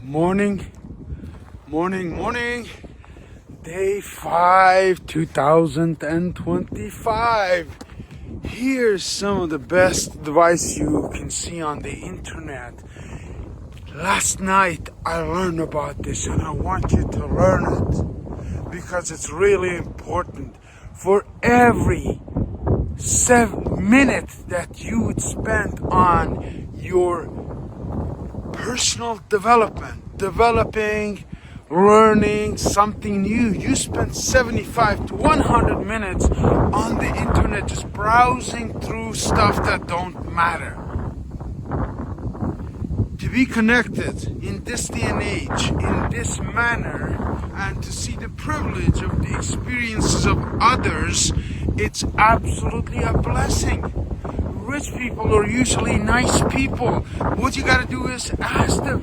Morning, morning. Day 5, 2025. Here's some of the best advice you can see on the internet. Last night I learned about this and I want you to learn it because it's really important. For every 7 minutes that you would spend on your personal development, developing, learning something new, you spend 75 to 100 minutes on the internet just browsing through stuff that don't matter. To be connected in this day and age, in this manner, and to see the privilege of the experiences of others, it's absolutely a blessing. Rich people are usually nice people. What you gotta do is ask them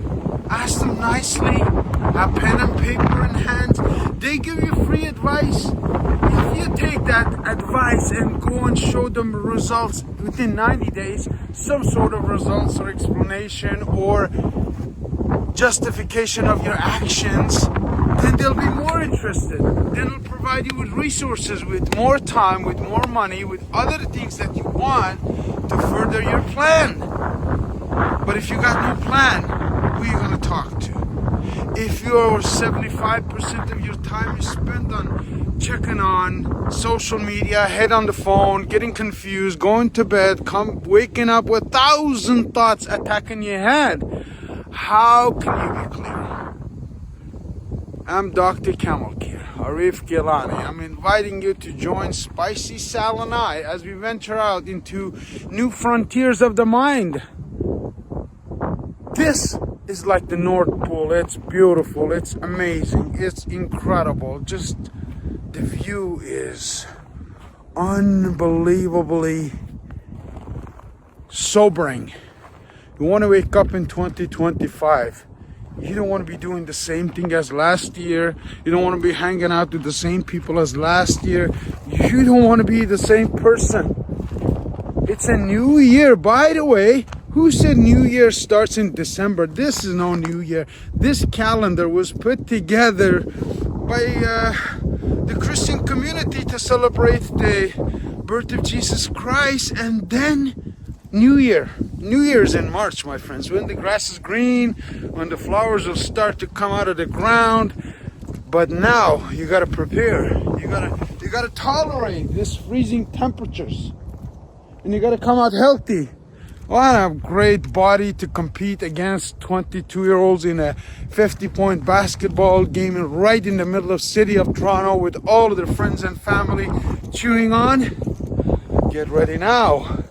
nicely, a pen and paper in hand. They give you free advice. If you take that advice and go and show them results within 90 days, some sort of results or explanation or justification of your actions, then they'll be more interested. Then it'll provide you with resources, with more time, with more money, with other things that you want to further your plan. But if you got no plan, who are you going to talk to? If your 75% of your time is spent on checking on social media, head on the phone, getting confused, going to bed, waking up with 1,000 thoughts attacking your head, how can you be clear? I'm Dr. Kamalkir, Arif Gilani. I'm inviting you to join Spicy Sal and I as we venture out into new frontiers of the mind. This is like the North Pole. It's beautiful, it's amazing, it's incredible. Just the view is unbelievably sobering. You want to wake up in 2025. You don't want to be doing the same thing as last year. You don't want to be hanging out with the same people as last year. You don't want to be the same person. It's a new year. By the way, who said New Year starts in December? This is no New Year. This calendar was put together by the Christian community to celebrate the birth of Jesus Christ, and then New Year. New Year's in March, my friends, when the grass is green, when the flowers will start to come out of the ground. But now you gotta prepare. You gotta tolerate this freezing temperatures, and you gotta come out healthy. What a great body to compete against 22-year-olds in a 50-point basketball game right in the middle of city of Toronto with all of their friends and family cheering on. Get ready now.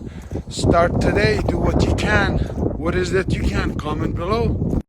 Start today. Do what you can. What is that you can? Comment below.